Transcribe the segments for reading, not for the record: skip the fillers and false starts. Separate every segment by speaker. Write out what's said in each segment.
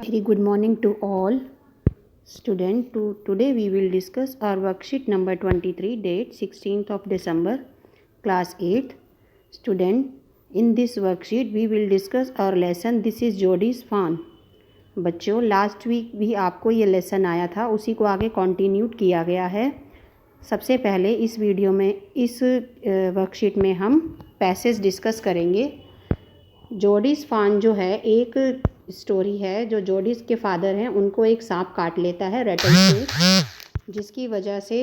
Speaker 1: Very good morning to all students. Today we will discuss our worksheet number 23, date 16th of December, class 8th. Student, in this worksheet we will discuss our lesson. This is Jody's Fan. बच्चों, last week भी आपको ये lesson आया था, उसी को आगे continued किया गया है। सबसे पहले इस वीडियो में इस वर्कशीट में हम पैसेज डिस्कस करेंगे। जोडीज़ फान जो है एक स्टोरी है। जो जोडीज़ के फादर हैं उनको एक सांप काट लेता है, रेटल स्नेक, जिसकी वजह से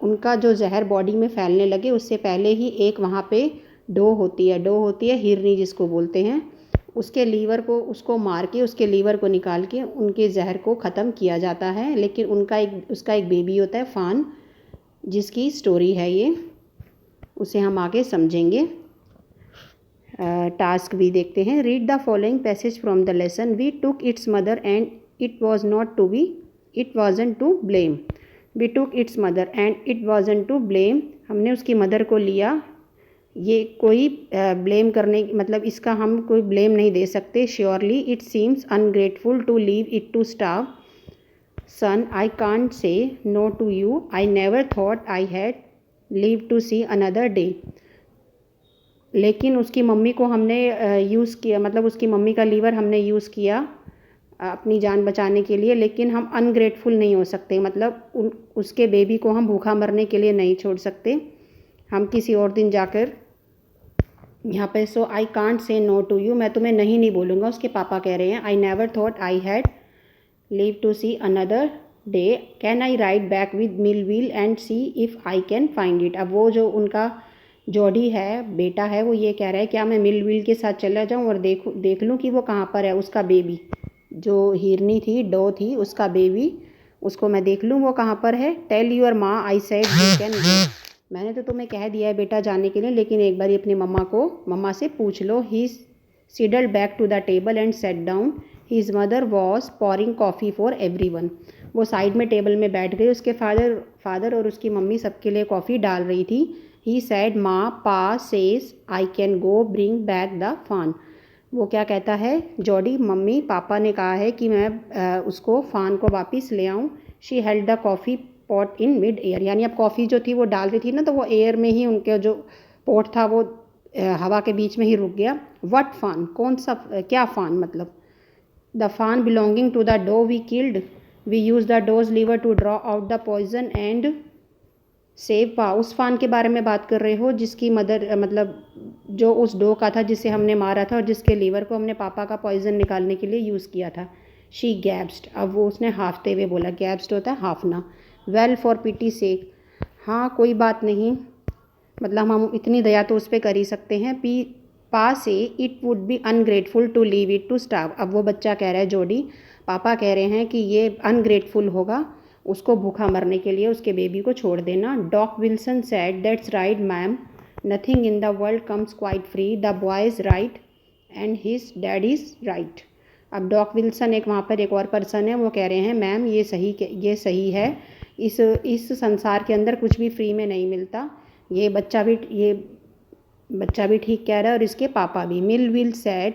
Speaker 1: उनका जो जहर बॉडी में फैलने लगे उससे पहले ही एक वहाँ पे डो होती है हिरनी जिसको बोलते हैं, उसके लीवर को उसको मार के उसके लीवर को निकाल के उनके जहर को ख़त्म किया जाता है। लेकिन उसका एक बेबी होता है फान, जिसकी स्टोरी है ये, उसे हम आगे समझेंगे। टास्क भी देखते हैं। Read the following passage from the lesson. We took its mother and it wasn't to blame. We took its mother and it wasn't to blame. हमने उसकी मदर को लिया, ये कोई ब्लेम करने मतलब इसका हम कोई ब्लेम नहीं दे सकते। Surely it seems ungrateful to leave it to starve. Son, I can't say no to you. I never thought I had leave to see another day. लेकिन उसकी मम्मी को हमने यूज़ किया, मतलब उसकी मम्मी का लीवर हमने यूज़ किया अपनी जान बचाने के लिए, लेकिन हम अनग्रेटफुल नहीं हो सकते, मतलब उसके बेबी को हम भूखा मरने के लिए नहीं छोड़ सकते। हम किसी और दिन जाकर यहाँ पे so I can't say no to you, मैं तुम्हें नहीं बोलूँगा, उसके पापा कह रहे हैं। I never thought I had leave to see another day. Can I ride back with Mill Will and see if I can find it. अब वो जो उनका जॉडी है, बेटा है, वो ये कह रहा है क्या मैं मिल व्हील के साथ चला जाऊँ और देख लूँ कि वो कहाँ पर है, उसका बेबी, जो हिरनी थी, डो थी, उसका बेबी, उसको मैं देख लूँ वो कहाँ पर है। टेल यूर माँ I said you can go. मैंने तो तुम्हें कह दिया है बेटा जाने के लिए, लेकिन एक बार अपनी मम्मा से पूछ लो। He settled back to the table and sat down. His mother was pouring coffee for everyone. वो साइड में टेबल में बैठ गए, उसके फादर और उसकी मम्मी सबके लिए कॉफ़ी डाल रही थी। ही सैड माँ पा says I can go bring back the फान। वो क्या कहता है जॉडी, मम्मी पापा ने कहा है कि मैं उसको फान को वापस ले आऊँ। She held the coffee pot in mid air, यानी अब कॉफ़ी जो थी वो डाल रही थी ना, तो वो एयर में ही उनके जो पॉट था वो हवा के बीच में ही रुक गया। व्हाट फान, कौन सा, क्या फान, मतलब the fawn belonging to the doe we killed. We use the doe's liver to draw out the poison and save pa. उस फान के बारे में बात कर रहे हो जिसकी मदर, मतलब जो उस डो का था जिसे हमने मारा था और जिसके लीवर को हमने पापा का पॉइजन निकालने के लिए यूज़ किया था। शी गैब्स्ड, अब वो उसने हाफते हुए बोला, गैब्स्ड होता है हाफना। वेल फॉर पिटी सेक, हाँ कोई बात नहीं, मतलब हम इतनी दया तो उस पर कर ही सकते हैं। Pa say it would be ungrateful to leave it to starve. अब वो बच्चा कह रहा है जॉडी, पापा कह रहे हैं कि ये अनग्रेटफुल होगा उसको भूखा मरने के लिए उसके बेबी को छोड़ देना। Doc Wilson said that's right ma'am, nothing in the world comes quite free. The boy is right and his dad is right. अब डॉक विल्सन एक वहाँ पर एक और पर्सन है, वो कह रहे हैं मैम ये सही है, इस संसार के अंदर कुछ भी फ्री में नहीं मिलता। ये बच्चा भी ठीक कह रहा है और इसके पापा भी। Mill Will said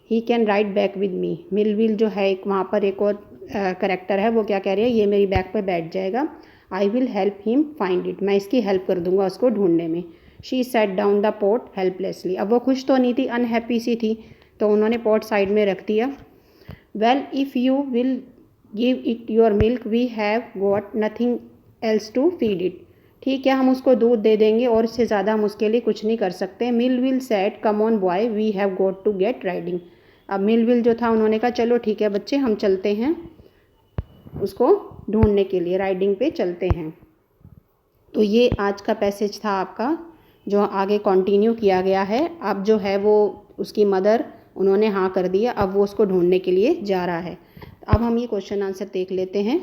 Speaker 1: he can ride back with me. Mill Will जो है एक वहाँ पर एक और करेक्टर है, वो क्या कह रही है, ये मेरी बैक पर बैठ जाएगा। I will help him find it, मैं इसकी हेल्प कर दूंगा उसको ढूंढने में। She said down the pot helplessly. अब वो खुश तो नहीं थी, अनहैप्पी सी थी, तो उन्होंने पॉट साइड में रख दिया। Well if you will give it your milk we have got nothing else to feed it. ठीक है, हम उसको दूध दे देंगे और इससे ज़्यादा हम उसके लिए कुछ नहीं कर सकते। Mill Will said come on boy we have got to get riding. अब मिल विल जो था उन्होंने कहा चलो ठीक है बच्चे, हम चलते हैं उसको ढूंढने के लिए, राइडिंग पे चलते हैं। तो ये आज का पैसेज था आपका, जो आगे कंटिन्यू किया गया है। अब जो है वो उसकी मदर, उन्होंने हाँ कर दिया, अब वो उसको ढूंढने के लिए जा रहा है। अब हम ये क्वेश्चन आंसर देख लेते हैं।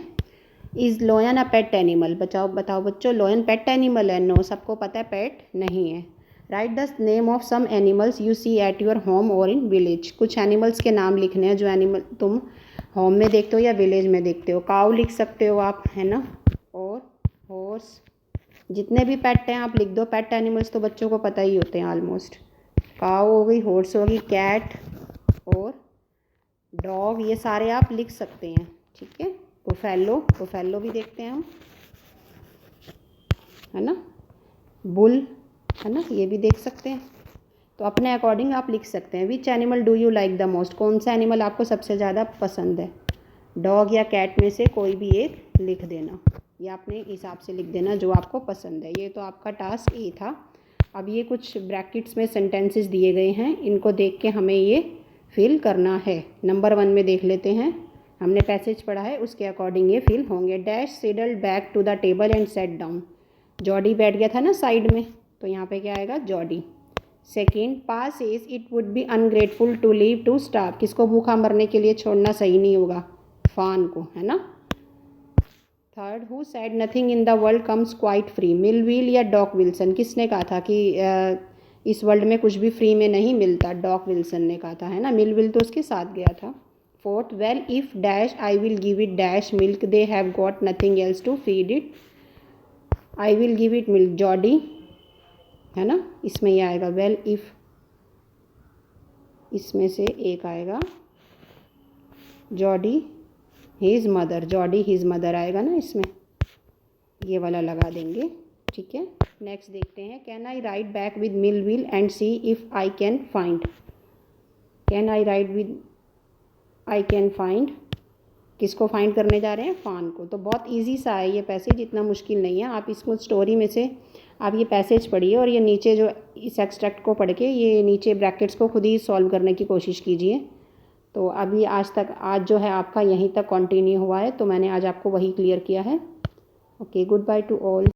Speaker 1: Is lion a pet animal. बताओ बच्चों, लॉयन पेट एनिमल है? नो, सबको पता है पेट नहीं है। Write the name of some animals you see at your home और इन विलेज। कुछ एनिमल्स के नाम लिखने हैं जो एनिमल तुम होम में देखते हो या विलेज में देखते हो। काऊ लिख सकते हो आप, है ना, और हॉर्स, जितने भी पेट हैं आप लिख दो। पेट एनिमल्स तो बच्चों को पता ही होते हैं ऑलमोस्ट। काऊ हो गई, हॉर्स हो गई, कैट और डॉग, ये सारे आप लिख सकते हैं, ठीक है। बुफेलो भी देखते हैं हम, है ना। बुल, है ना, ये भी देख सकते हैं। तो अपने अकॉर्डिंग आप लिख सकते हैं। Which animal do you like the most, कौन सा एनिमल आपको सबसे ज़्यादा पसंद है। डॉग या कैट में से कोई भी एक लिख देना, या अपने हिसाब से लिख देना जो आपको पसंद है। ये तो आपका टास्क ए था। अब ये कुछ ब्रैकेट्स में सेंटेंसेस दिए गए हैं, इनको देख के हमें ये फिल करना है। नंबर 1 में देख लेते हैं, हमने पैसेज पढ़ा है उसके अकॉर्डिंग ये फिल होंगे। Dash settled back to the table and sat down, Jody बैठ गया था ना साइड में, तो यहाँ पे क्या आएगा, Jody. Second, pa's is it would be ungrateful to leave to starve, किसको भूखा मरने के लिए छोड़ना सही नहीं होगा, फान को, है ना। Third, who said nothing in the world comes quite free, Millville या डॉक विल्सन, किसने कहा था कि इस वर्ल्ड में कुछ भी फ्री में नहीं मिलता, डॉक विल्सन ने कहा था, है ना। मिलविल तो उसके साथ गया था। Fourth, well if dash I will give it dash milk they have got nothing else to feed it, I will give it milk, Jody, है ना। इसमें ये आएगा वेल इफ़, इसमें से एक आएगा Jordi his mother, Jordi his mother आएगा ना इसमें, ये वाला लगा देंगे, ठीक है। नेक्स्ट देखते हैं, can I ride back with Millville and see if I can find, can I ride with I can find, किसको फाइंड करने जा रहे हैं, फान को। तो बहुत इजी सा है ये पैसेज, इतना मुश्किल नहीं है। आप इसको स्टोरी में से आप ये पैसेज पढ़िए और ये नीचे जो इस एक्सट्रैक्ट को पढ़ के ये नीचे ब्रैकेट्स को खुद ही सॉल्व करने की कोशिश कीजिए। तो अभी आज जो है आपका यहीं तक कंटिन्यू हुआ है, तो मैंने आज आपको वही क्लियर किया है। Okay, good by two all.